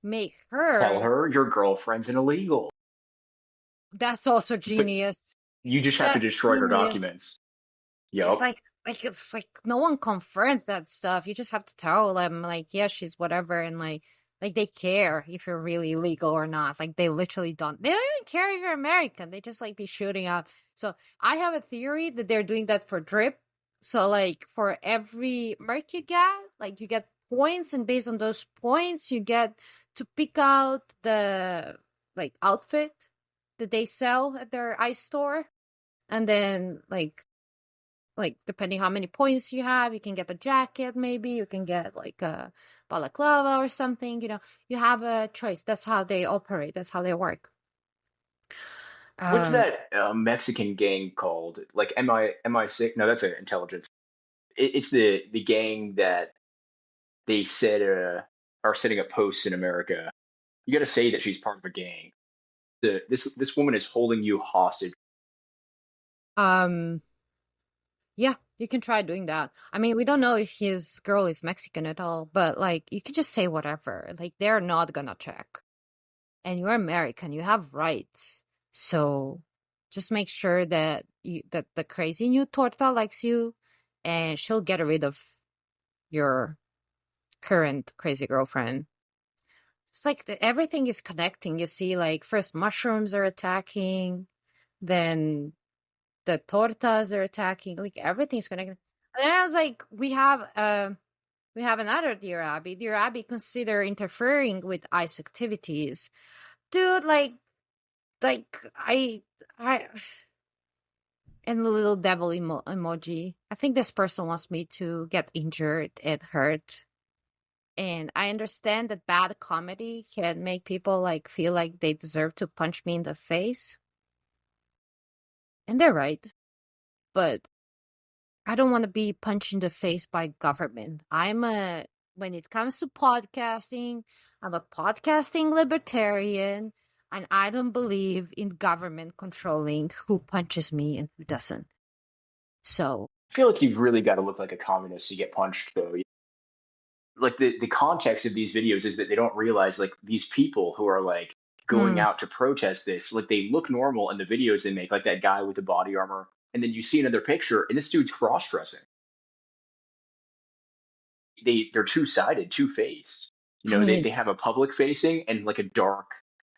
make tell her. her your girlfriend's an illegal, That's also but genius. you just have to That's destroy her genius. documents. It's Yup. like it's like no one confirms that stuff. You just have to tell them like, yeah, she's whatever, and like they care if you're really legal or not. Like they literally don't. They don't even care if you're American. They just like be shooting out. So I have a theory that they're doing that for drip. So like for every merc you get, like you get points, and based on those points, you get to pick out the like outfit that they sell at their ice store, and then like depending how many points you have, you can get a jacket, maybe you can get like a balaclava or something, you have a choice. That's how they operate, that's how they work. What's um that Mexican gang called? Like MI6? No, that's an intelligence. It's the gang that they said are setting up posts in America. You got to say that she's part of a gang. This woman is holding you hostage. um yeah, you can try doing that. I mean, we don't know if his girl is Mexican at all, but like you can just say whatever, like they're not gonna check. And you're American, you have rights. So just make sure that the crazy new torta likes you, and she'll get rid of your current crazy girlfriend. It's like everything is connecting. You see, like first mushrooms are attacking, then the tortas are attacking. Like everything's connected. And then I was like, we have another Dear Abby. Dear Abby, consider interfering with ICE activities, dude. I and the little devil emoji. I think this person wants me to get injured and hurt. And I understand that bad comedy can make people like feel like they deserve to punch me in the face. And they're right. But I don't want to be punched in the face by government. When it comes to podcasting, I'm a podcasting libertarian, and I don't believe in government controlling who punches me and who doesn't. So, I feel like you've really got to look like a communist to get punched, though. Like the context of these videos is that they don't realize like these people who are like going hmm, out to protest this, like they look normal in the videos they make, like that guy with the body armor, and then you see another picture, and this dude's cross dressing. They're two sided, two faced. You I know, mean, they have a public facing and like a dark,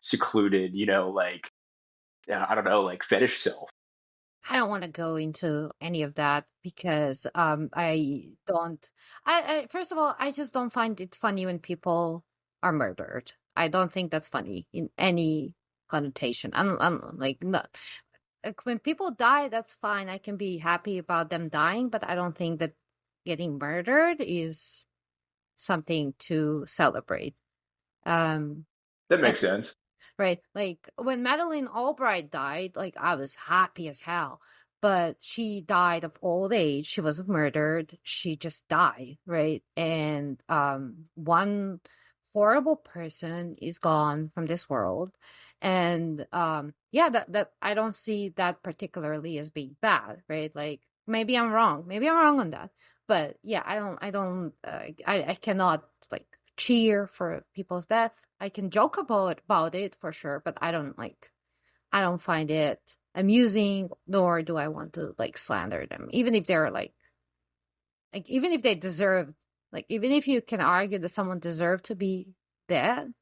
secluded, like I don't know, like fetish self. I don't want to go into any of that because I don't I first of all, I just don't find it funny when people are murdered. I don't think that's funny in any connotation. I'm like no, like when people die, that's fine. I can be happy about them dying, but I don't think that getting murdered is something to celebrate. Um That makes sense. Right. Like when Madeline Albright died, like I was happy as hell. But she died of old age. She wasn't murdered. She just died, right? And one horrible person is gone from this world. And yeah, that I don't see that particularly as being bad, right? Like maybe I'm wrong. Maybe I'm wrong on that. But yeah, I cannot like cheer for people's death. I can joke about it for sure, but I don't find it amusing, nor do I want to like slander them, even if they're like even if they deserved, like even if you can argue that someone deserved to be dead.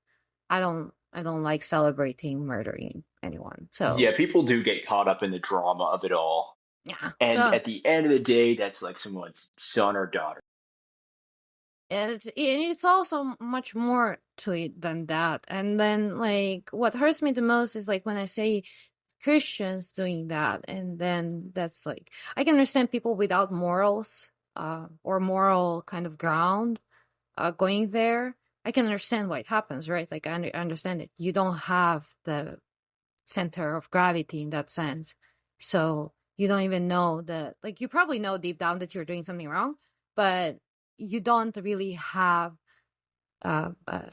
I don't like celebrating murdering anyone. Yeah, So people do get caught up in the drama of it all. yeah. And So at the end of the day, that's like someone's son or daughter. and it's also much more to it than that. And then like what hurts me the most is like when I say Christians doing that, and then that's like I can understand people without morals, or moral kind of ground, going there. I can understand why it happens, right? Like I understand it. You don't have the center of gravity in that sense. So you don't even know that, like, you probably know deep down that you're doing something wrong, but you don't really have uh, uh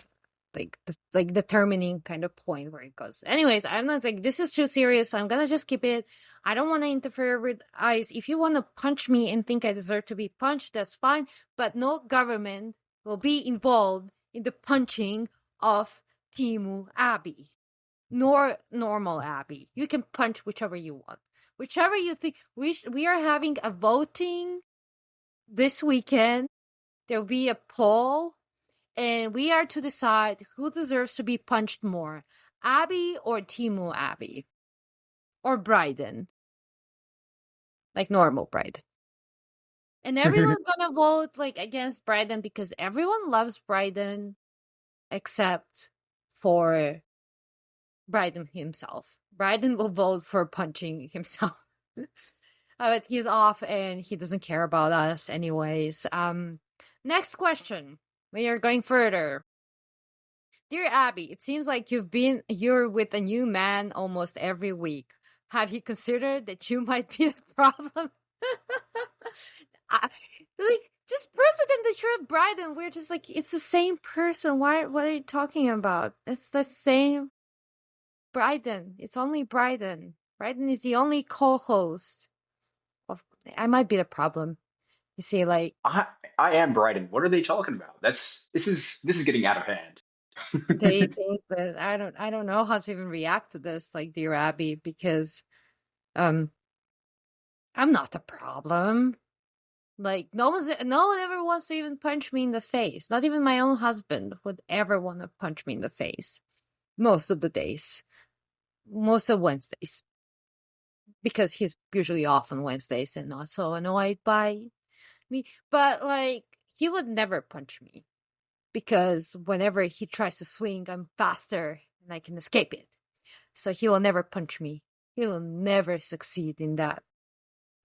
like determining kind of point where it goes. Anyways, I'm not like this is too serious, so I'm gonna just keep it. I don't want to interfere with eyes. If you want to punch me and think I deserve to be punched, that's fine. But no government will be involved in the punching of Timu Abbey nor normal Abby. You can punch whichever you want. Whichever you think. We are having a voting this weekend. There'll be a poll, and we are to decide who deserves to be punched more, Abby or Timu Abby, or Bryden, like normal Bryden. And everyone's gonna vote like against Bryden because everyone loves Bryden except for Bryden himself. Bryden will vote for punching himself. But he's off and he doesn't care about us anyways. Next question. We are going further. Dear Abby, it seems like you're with a new man almost every week. Have you considered that you might be the problem? I, like, just prove to them that you're a bride and we're just like, it's the same person. What are you talking about? It's the same Bryden. It's only Bryden. Bryden is the only co-host of. I might be the problem. You see, like I I am Bryden. What are they talking about? This is getting out of hand. they think that I don't know how to even react to this, like dear Abby, because um I'm not the problem. Like no one ever wants to even punch me in the face. Not even my own husband would ever want to punch me in the face. Most of the days. Most of Wednesdays. Because he's usually off on Wednesdays and not so annoyed by me. But like he would never punch me because whenever he tries to swing, I'm faster and I can escape it. So he will never punch me. He will never succeed in that.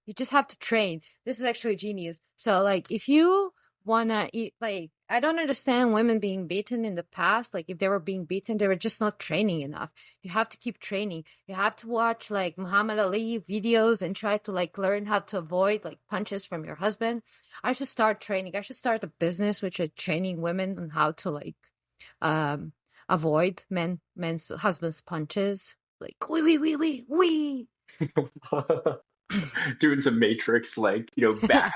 You just have to train. This is actually genius. So like if you wanna eat, like I don't understand women being beaten in the past. Like if they were being beaten, they were just not training enough. You have to keep training. You have to watch like Muhammad Ali videos and try to like learn how to avoid like punches from your husband. I should start training. I should start a business which is training women on how to like um avoid men's husbands punches. Like we. Doing some Matrix, like, back,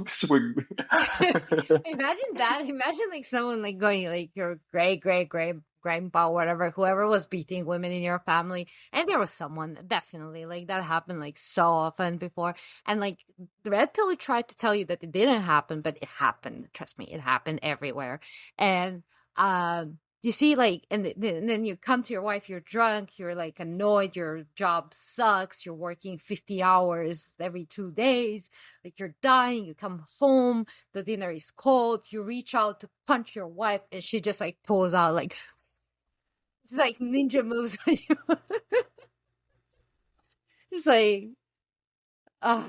swing. Imagine that. Imagine like someone like going like your great grandpa, whatever, whoever was beating women in your family, and there was someone definitely like that happened like so often before, and like the red pill tried to tell you that it didn't happen, but it happened. Trust me, it happened everywhere, and you see like and then you come to your wife, you're drunk, you're like annoyed, your job sucks, you're working 50 hours every 2 days, like you're dying, you come home, the dinner is cold, you reach out to punch your wife and she just like pulls out like it's like ninja moves on you. It's like oh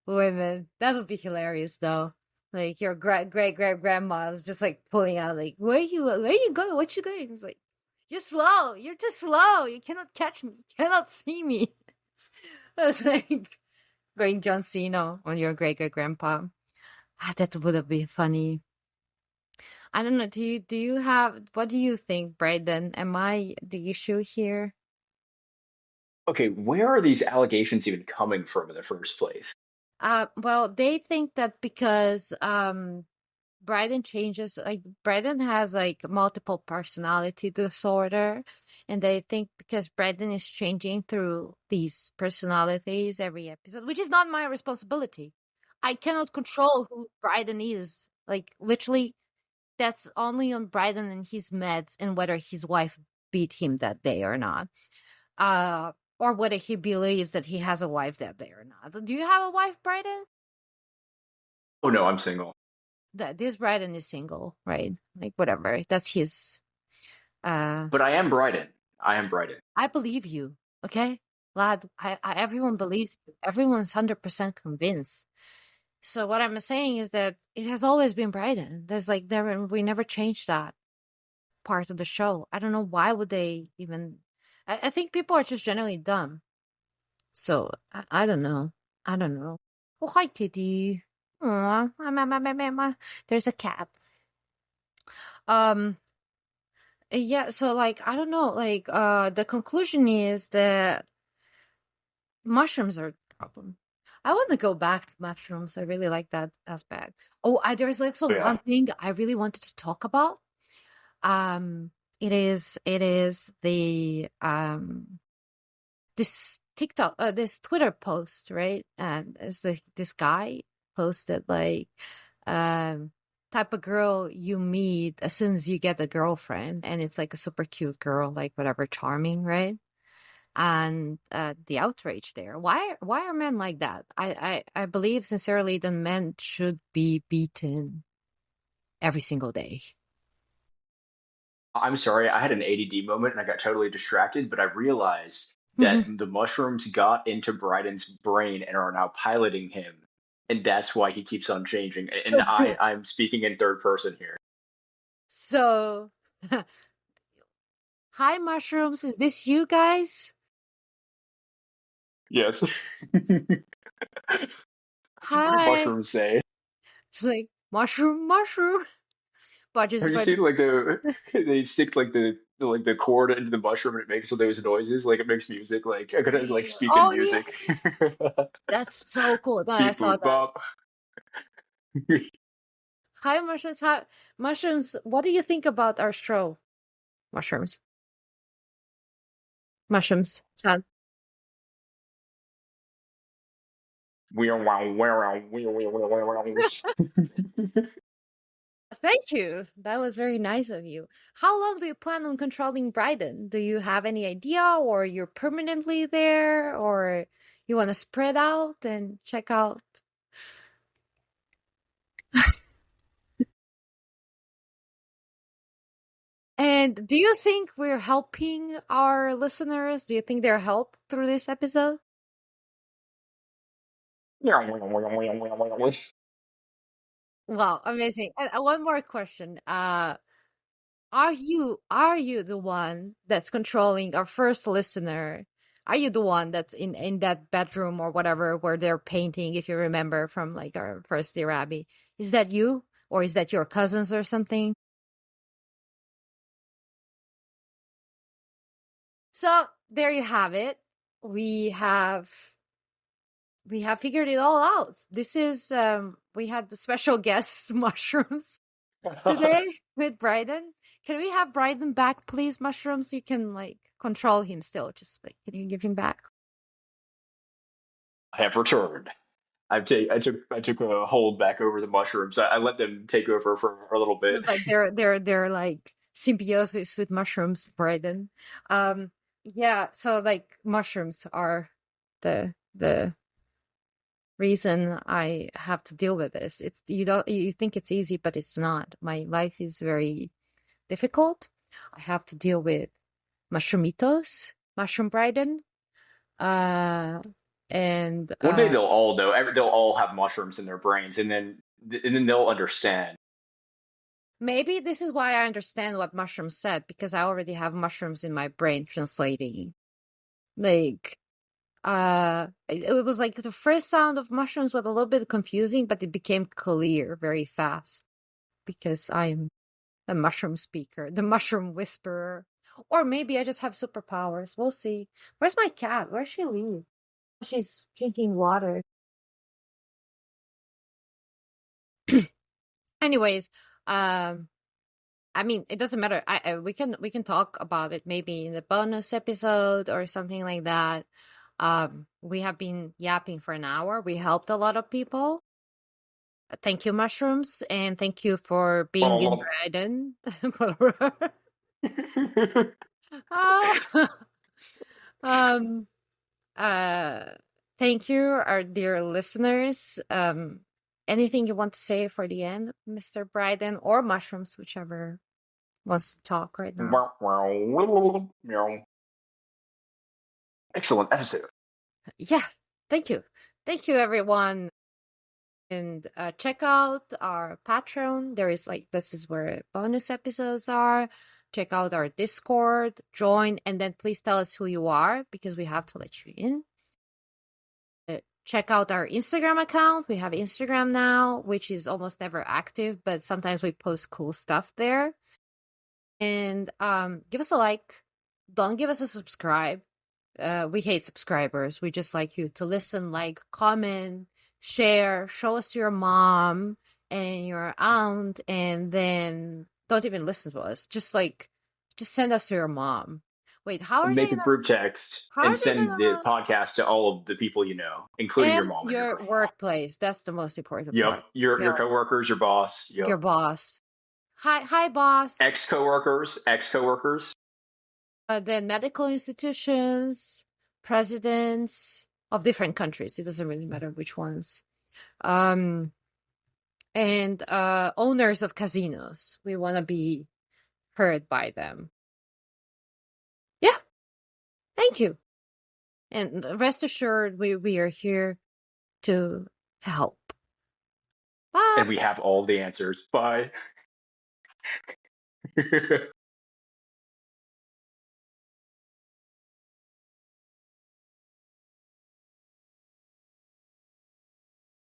women, that would be hilarious though. Like your great grandma is just like pulling out like where are you going, what you going? It's like you're slow, you're too slow, you cannot catch me, you cannot see me. It's like going John Cena on your great grandpa. Ah, that would have been funny. I don't know. Do you have what do you think, Brayden? Am I the issue here? Okay, where are these allegations even coming from in the first place? Well, they think that because Bryden has like multiple personality disorder, and they think because Bryden is changing through these personalities every episode, which is not my responsibility. I cannot control who Bryden is. Like literally, that's only on Bryden and his meds and whether his wife beat him that day or not. Or whether he believes that he has a wife that day or not. Do you have a wife, Bryden? Oh no, I'm single. That this Bryden is single, right? Like whatever. That's his uh But I am Bryden. I am Bryden. I believe you, okay? Lad, everyone believes you. Everyone's 100% convinced. So what I'm saying is that it has always been Bryden. There's like never we never changed that part of the show. I don't know why would they even I think people are just generally dumb. So I don't know. I don't know. Oh hi kitty. Aw, there's a cat. Um yeah, so like I don't know, like the conclusion is that mushrooms are the problem. I want to go back to mushrooms. I really like that aspect. Oh, there's like so Oh yeah. one thing I really wanted to talk about. Um it is the this TikTok this Twitter post, right? And it's like this guy posted like um type of girl you meet as soon as you get a girlfriend, and it's like a super cute girl, like whatever, charming, right? And the outrage there. Why are men like that? I believe sincerely that men should be beaten every single day. I'm sorry, I had an ADD moment and I got totally distracted, but I realized that the mushrooms got into Bryden's brain and are now piloting him. And that's why he keeps on changing. And So I'm speaking in third person here. so hi mushrooms, is this you guys? Yes. What do Hi. mushrooms say? It's like mushroom, mushroom. Have Budges, you but seen like they stick like the cord into the mushroom and it makes those noises? Like it makes music. Like I could like speak in oh yeah, music. that's so cool. No, I Beep saw boop that. bop. Hi mushrooms. Hi mushrooms. What do you think about our show? Mushrooms. Mushrooms. Chan. Thank you. That was very nice of you. How long do you plan on controlling Bryden? Do you have any idea, or you're permanently there, or you want to spread out and check out? And do you think we're helping our listeners? Do you think they're helped through this episode? Wow, amazing. And one more question. Are you the one that's controlling our first listener? Are you the one that's in that bedroom or whatever where they're painting, if you remember from like our first year Abby? Is that you? Or is that your cousins or something? So there you have it. We have we have figured it all out. This is we had the special guests mushrooms today with Bryden. Can we have Bryden back, please, mushrooms? You can like control him still. Just like, can you give him back? I have returned. I took a hold back over the mushrooms. I let them take over for a little bit. It's like they're like symbiosis with mushrooms, Bryden. Yeah, so like mushrooms are the reason I have to deal with this. It's you think it's easy, but it's not. My life is very difficult. I have to deal with mushroomitos, mushroom Bryden, uh, and One day they'll all know. They'll all have mushrooms in their brains, and then they'll understand. maybe this is why I understand what mushrooms said, because I already have mushrooms in my brain translating. Like, it was like the first sound of mushrooms was a little bit confusing, but it became clear very fast because I'm a mushroom speaker, the mushroom whisperer. Or maybe I just have superpowers. We'll see. Where's my cat? Where's she leave? She's drinking water. Anyways, I mean, it doesn't matter. We can talk about it maybe in the bonus episode or something like that. We have been yapping for an hour. We helped a lot of people. Thank you, mushrooms, and thank you for being in Bryden. Ah, um, uh, thank you, our dear listeners. Anything you want to say for the end, Mr. Bryden, or mushrooms, whichever wants to talk right now? Excellent episode. Yeah, thank you. Thank you, everyone. And check out our Patreon. There is this is where bonus episodes are. Check out our Discord, join, and then please tell us who you are because we have to let you in. Check out our Instagram account. We have Instagram now, which is almost never active, but sometimes we post cool stuff there. And give us a like. Don't give us a subscribe. We hate subscribers. We just like you to listen, like, comment, share, show us to your mom and your aunt, and then don't even listen to us. Just send us to your mom. Wait, Make a group text how and are they send the gonna podcast to all of the people you know, including your and mom and your your grandma. workplace. That's the most important Yep. part. Your coworkers, your boss. Your Yep. boss. Hi, boss. Ex coworkers, ex coworkers. Then medical institutions, presidents of different countries. It doesn't really matter which ones. Um, and owners of casinos. We want to be heard by them. Yeah, thank you. And rest assured, we are here to help. Bye. And we have all the answers. Bye.